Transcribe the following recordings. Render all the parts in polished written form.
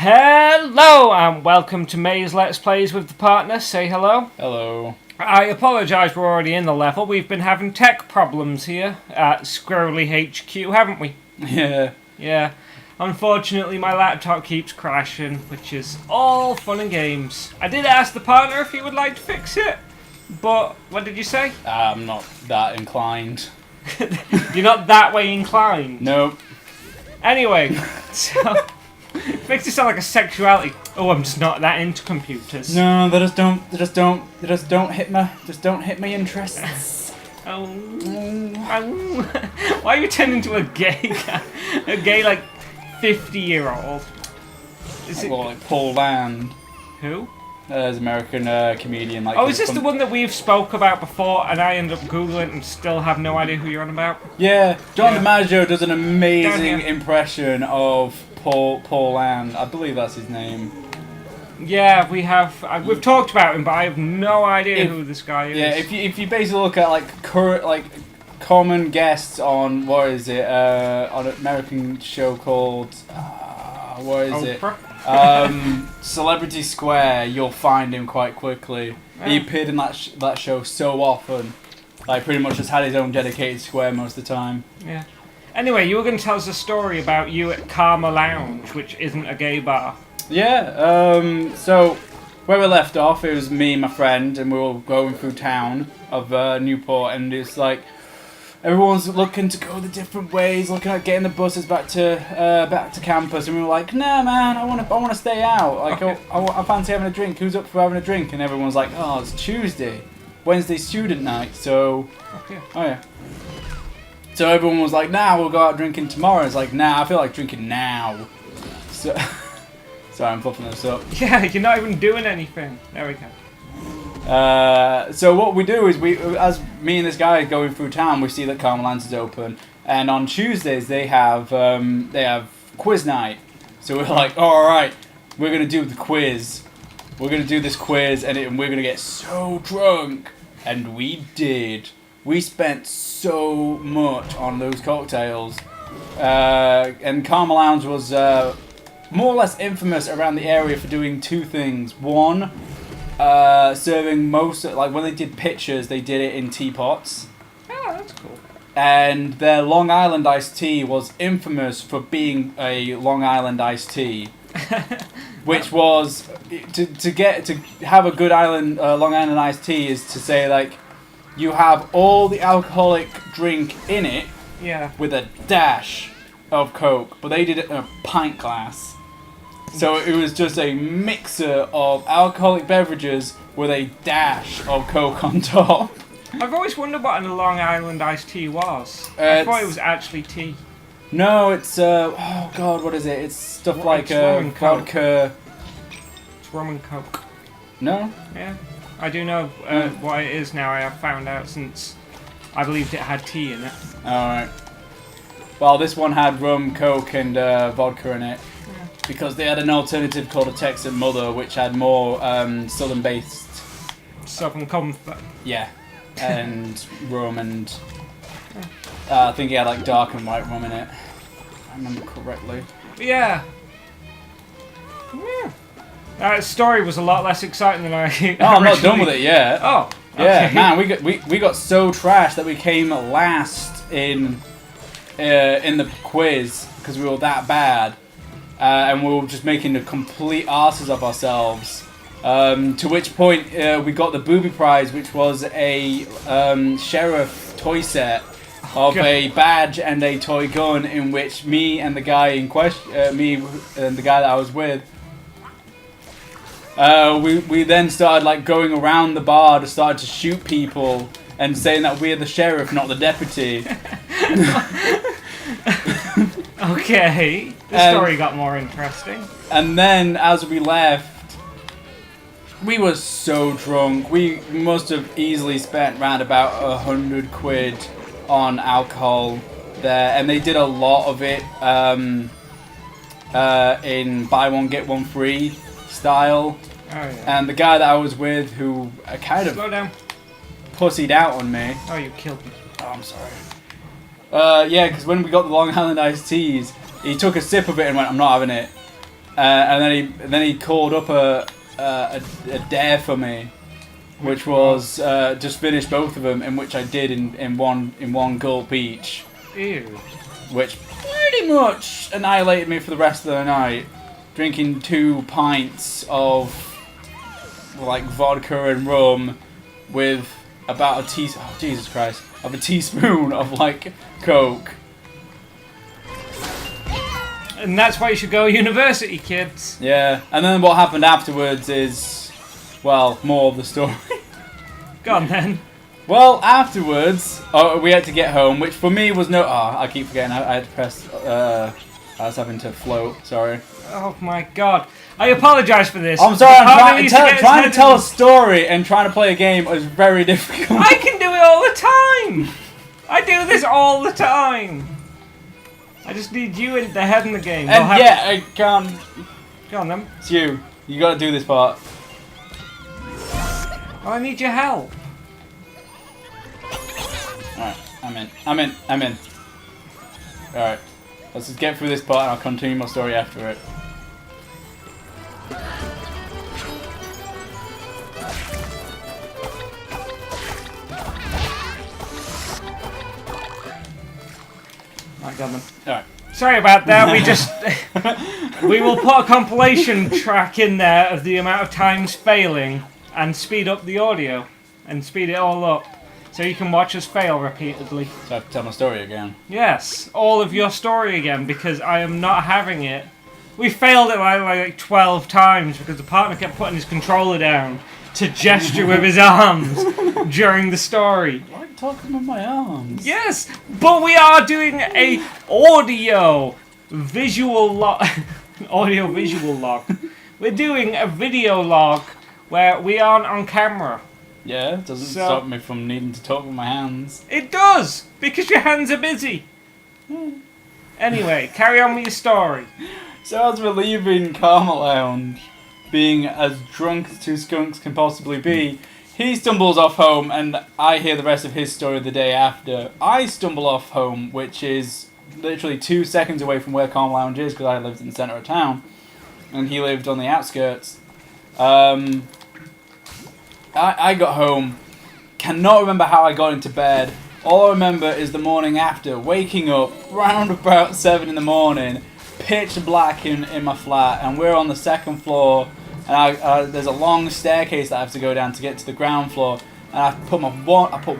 Hello and welcome to May's Let's Plays with the partner. Say hello. Hello. I apologise, we're already in the level. We've been having tech problems here at Squirrely HQ, haven't we? Yeah. Yeah. Unfortunately, my laptop keeps crashing, which is all fun and games. I did ask the partner if he would like to fix it, but what did you say? I'm not that inclined. You're not that way inclined. Nope. Anyway, so makes it sound like a sexuality. Oh, I'm just not that into computers. No, they just don't hit my interests. Oh. Why are you turning into a gay guy? A gay, like, 50-year-old? Is it... Well, like Paul Land. Who? There's an American comedian. Like, Oh, is this the one that we've spoke about before and I end up Googling and still have no idea who you're on about? Yeah, John Yeah. DiMaggio does an amazing here. impression of Paul Land. I believe that's his name. Yeah, we have. We've talked about him, but I have no idea who this guy is. Yeah, if you basically look at like common guests on what is it on an American show called what is Oprah? it Celebrity Square, you'll find him quite quickly. Yeah. He appeared in that show so often, like pretty much just had his own dedicated square most of the time. Yeah. Anyway, you were going to tell us a story about you at Karma Lounge, which isn't a gay bar. Yeah, so where we left off, it was me and my friend, and we were going through town of Newport, and it's like everyone's looking to go the different ways, looking at getting the buses back to campus, and we were like, nah, man, I want to stay out. Like, Okay. I fancy having a drink. Who's up for having a drink? And everyone's like, oh, it's Tuesday, Wednesday student night, so Okay. oh yeah. So everyone was like, nah, we'll go out drinking tomorrow. It's like, nah, I feel like drinking now. So. Sorry, I'm fluffing this up. Yeah, you're not even doing anything. There we go. So what we do is as me and this guy are going through town, we see that Karma Lounge is open, and on Tuesdays they have quiz night. So we're like, oh, all right, we're gonna do the quiz. We're gonna do this quiz, and we're gonna get so drunk, and we did. We spent so much on those cocktails, and Karma Lounge was more or less infamous around the area for doing two things. One, serving like when they did pitchers, they did it in teapots. Oh, that's cool. And their Long Island iced tea was infamous for being a Long Island iced tea, which was to have a good Long Island iced tea is to say like you have all the alcoholic drink in it, Yeah. with a dash of Coke, but they did it in a pint glass. So it was just a mixer of alcoholic beverages with a dash of Coke on top. I've always wondered what a Long Island iced tea was. I thought it was actually tea. No, it's oh god, what is it? It's stuff like rum and Coke. vodka. It's rum and Coke. No? Yeah. I do know what it is now. I have found out since I believed it had tea in it. Alright. Well, this one had rum, Coke, and vodka in it. Yeah. Because they had an alternative called a Texan Mother, which had more southern-based... Southern comfort. Yeah. And rum and... I think he had like dark and white rum in it. If I remember correctly. But yeah. Yeah. That story was a lot less exciting than I. Oh, I'm not done with it yet. Oh. Yeah, Okay. man, we got so trashed that we came last in the quiz because we were that bad, and we were just making the complete asses of ourselves. To which point we got the booby prize, which was a sheriff toy set of a badge and a toy gun, in which me and the guy in question, me and the guy that I was with. We then started like going around the bar to start to shoot people and saying that we're the sheriff, not the deputy. Okay, the story got more interesting. And then as we left, we were so drunk. We must have easily spent around about 100 quid on alcohol there, and they did a lot of it in buy one get one free style. Oh yeah. And the guy that I was with, who kind of Slow down. pussied out on me. Oh, you killed me. Oh, I'm sorry. Yeah, because when we got the Long Island iced teas, he took a sip of it and went, "I'm not having it." and then he called up a dare for me, which was just finish both of them, in which I did in one gulp each. Ew. Which pretty much annihilated me for the rest of the night, drinking 2 pints of like vodka and rum with about a teaspoon of like Coke. And that's why you should go to university, kids. Yeah, and then what happened afterwards is, well, more of the story. Go on then. Well, afterwards, we had to get home, which for me was no... Oh, I keep forgetting, I had to press... I was having to float, sorry. Oh my god. I apologise for this. I'm sorry, trying to tell a story and trying to play a game is very difficult. I can do it all the time! I do this all the time! I just need you in the head in the game. And yeah, I can't... Go on then. It's you. You gotta do this part. Oh, I need your help. Alright, I'm in. Alright, let's just get through this part and I'll continue my story after it. I got them. Alright. Sorry about that, we will put a compilation track in there of the amount of times failing and speed up the audio and speed it all up so you can watch us fail repeatedly. So I have to tell my story again. Yes, all of your story again because I am not having it. We failed it like 12 times because the partner kept putting his controller down to gesture with his arms during the story. Why are you talking with my arms? Yes, but we are doing a audio visual log. Audio visual log. We're doing a video log where we aren't on camera. Yeah, it doesn't stop me from needing to talk with my hands. It does, because your hands are busy. Anyway, carry on with your story. So as we're leaving Karma Lounge, being as drunk as 2 skunks can possibly be, he stumbles off home and I hear the rest of his story the day after. I stumble off home, which is literally 2 seconds away from where Karma Lounge is because I lived in the centre of town and he lived on the outskirts. I got home, cannot remember how I got into bed. All I remember is the morning after, waking up round about 7 in the morning, pitch black in my flat, and we're on the 2nd floor, and there's a long staircase that I have to go down to get to the ground floor, and I put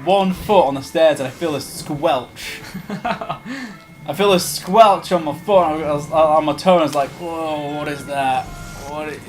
1 foot on the stairs and I feel a squelch. I feel a squelch on my foot, on my toe, and I was like, whoa, what is that?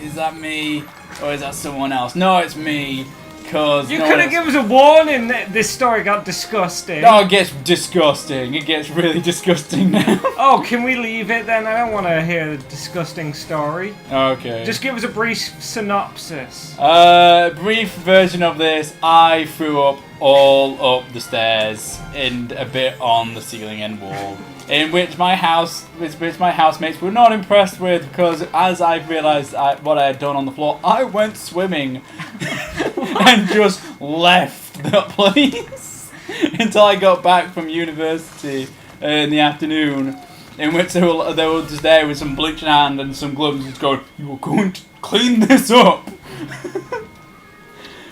Is that me? Or is that someone else? No, it's me. Cause you could have given us a warning that this story got disgusting. No, it gets disgusting. It gets really disgusting now. Oh, can we leave it then? I don't want to hear the disgusting story. Okay. Just give us a brief synopsis. Brief version of this. I threw up all up the stairs and a bit on the ceiling and wall. In which my housemates were not impressed with because as I realised what I had done on the floor, I went swimming and just left the place until I got back from university in the afternoon, in which they were just there with some bleach in hand and some gloves just going, you were going to clean this up.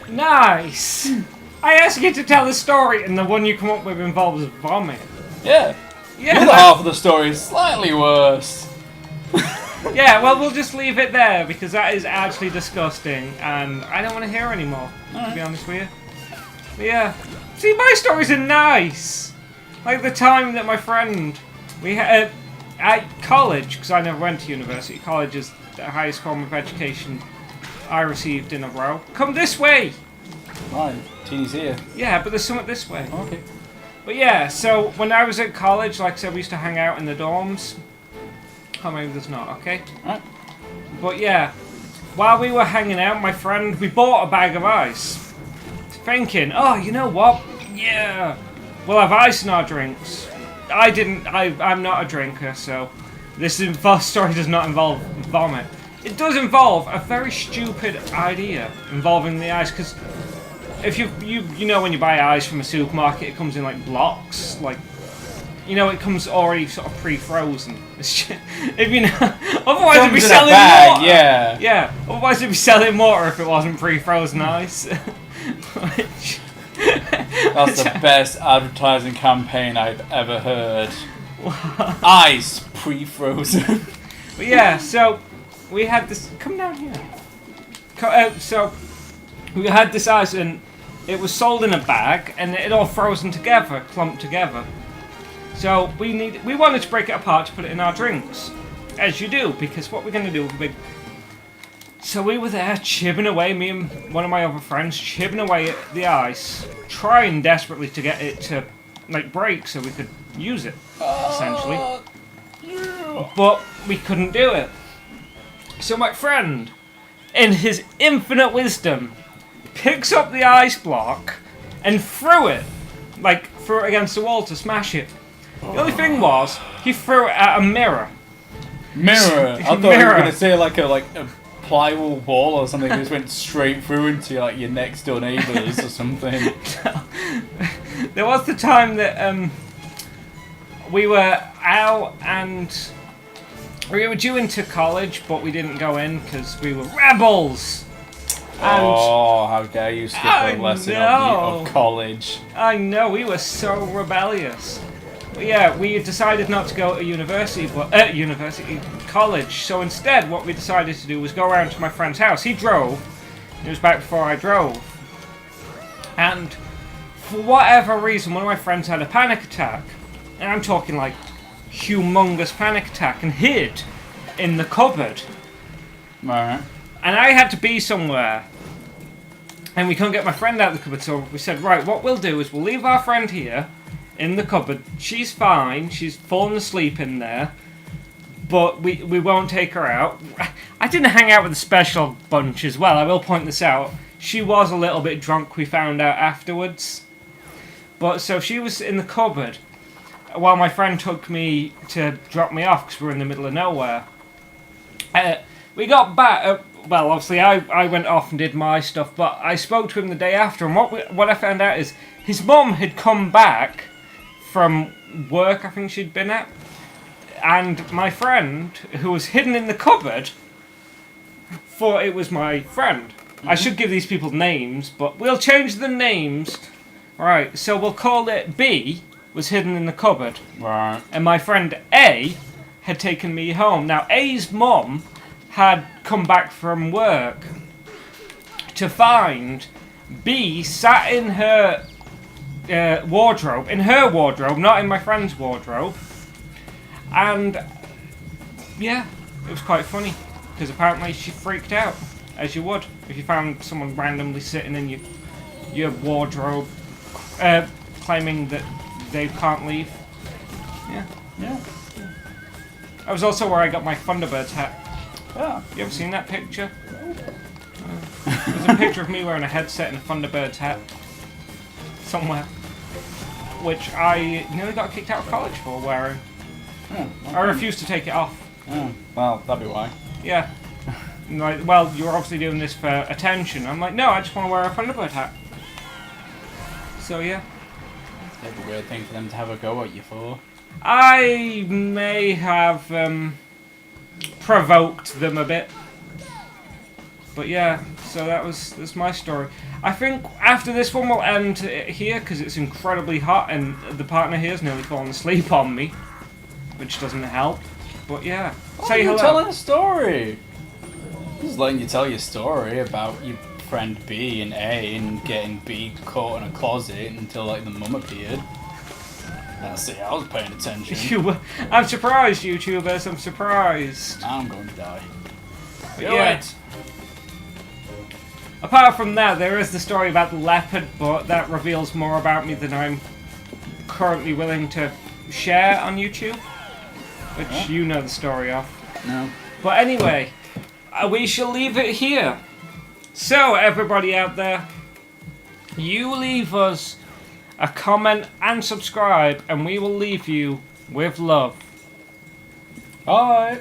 Nice. I asked you to tell the story and the one you come up with involves vomit. Yeah. Yeah, the other half of the story is slightly worse. Yeah, well, we'll just leave it there because that is actually disgusting and I don't want to hear anymore, to be honest with you. But yeah, see, my stories are nice. Like the time that my friend, we had at college, because I never went to university, college is the highest form of education I received in a row. Come this way! Right, Teeny's here. Yeah, but there's something this way. Okay. But yeah, so when I was at college, like I said, we used to hang out in the dorms. Oh, maybe there's not, okay? Alright. But yeah, while we were hanging out, my friend, we bought a bag of ice. Thinking, oh, you know what? Yeah, we'll have ice in our drinks. I'm not a drinker, so this story does not involve vomit. It does involve a very stupid idea involving the ice, because if you know when you buy ice from a supermarket, it comes in like blocks, like you know, it comes already sort of pre-frozen. If you know, otherwise it'd be Comes in a selling bag, water. yeah. Yeah. Otherwise it'd be selling water if it wasn't pre-frozen ice. Which, That's the best advertising campaign I've ever heard. Ice pre-frozen. But yeah, so we had this. Come down here. So we had this ice, and it was sold in a bag, and it all frozen together, clumped together. So we wanted to break it apart to put it in our drinks, as you do, because what we're going to do with a big. So we were there chipping away, me and one of my other friends chipping away at the ice, trying desperately to get it to like break so we could use it, essentially. But we couldn't do it. So my friend, in his infinite wisdom, picks up the ice block and threw it against the wall to smash it. The only thing was, he threw it at a mirror. Mirror. I thought you were gonna say like a plywood wall or something. That just went straight through into like your next door neighbours or something. There was the time that we were out and we were due into college, but we didn't go in because we were rebels. And oh, how dare you skip a lesson of college. I know, we were so rebellious. But yeah, we decided not to go to college. So instead, what we decided to do was go around to my friend's house. He drove. It was back before I drove. And for whatever reason, one of my friends had a panic attack. And I'm talking like humongous panic attack, and hid in the cupboard. Right. And I had to be somewhere. And we couldn't get my friend out of the cupboard, so we said, right, what we'll do is we'll leave our friend here in the cupboard. She's fine, she's fallen asleep in there, but we won't take her out. I didn't hang out with a special bunch as well, I will point this out. She was a little bit drunk, we found out afterwards. But so she was in the cupboard while my friend took me to drop me off because we were in the middle of nowhere. We got back, well, obviously I went off and did my stuff, but I spoke to him the day after, and what I found out is his mum had come back from work I think she'd been at, and my friend, who was hidden in the cupboard, thought it was my friend. Mm-hmm. I should give these people names, but we'll change the names. Right, so we'll call it B, was hidden in the cupboard. Right. And my friend A had taken me home. Now, A's mum had come back from work to find B sat in her wardrobe, not in my friend's wardrobe. And, yeah, it was quite funny, because apparently she freaked out, as you would, if you found someone randomly sitting in your wardrobe, claiming that they can't leave. Yeah. Yeah. That was also where I got my Thunderbirds hat. Yeah. You ever seen that picture? There's a picture of me wearing a headset and a Thunderbirds hat. Somewhere. Which I nearly got kicked out of college for wearing. Oh, okay. I refused to take it off. Oh, well, that'd be why. Yeah. Like, well, you're obviously doing this for attention. I'm like, no, I just want to wear a Thunderbird hat. So, yeah. It's a weird thing for them to have a go at you for. I may have provoked them a bit. But yeah, so that's my story. I think after this one we'll end it here because it's incredibly hot and the partner here's nearly fallen asleep on me, which doesn't help. But yeah, say hello. You're telling a story. Just letting you tell your story about your friend B and A and getting B caught in a closet until like the mum appeared. See, I was paying attention. I'm surprised, YouTubers. I'm surprised. I'm going to die. But yeah. Apart from that, there is the story about the leopard, but that reveals more about me than I'm currently willing to share on YouTube, which you know the story of. No. But anyway, we shall leave it here. So, everybody out there, you leave us a comment and subscribe, and we will leave you with love. Bye.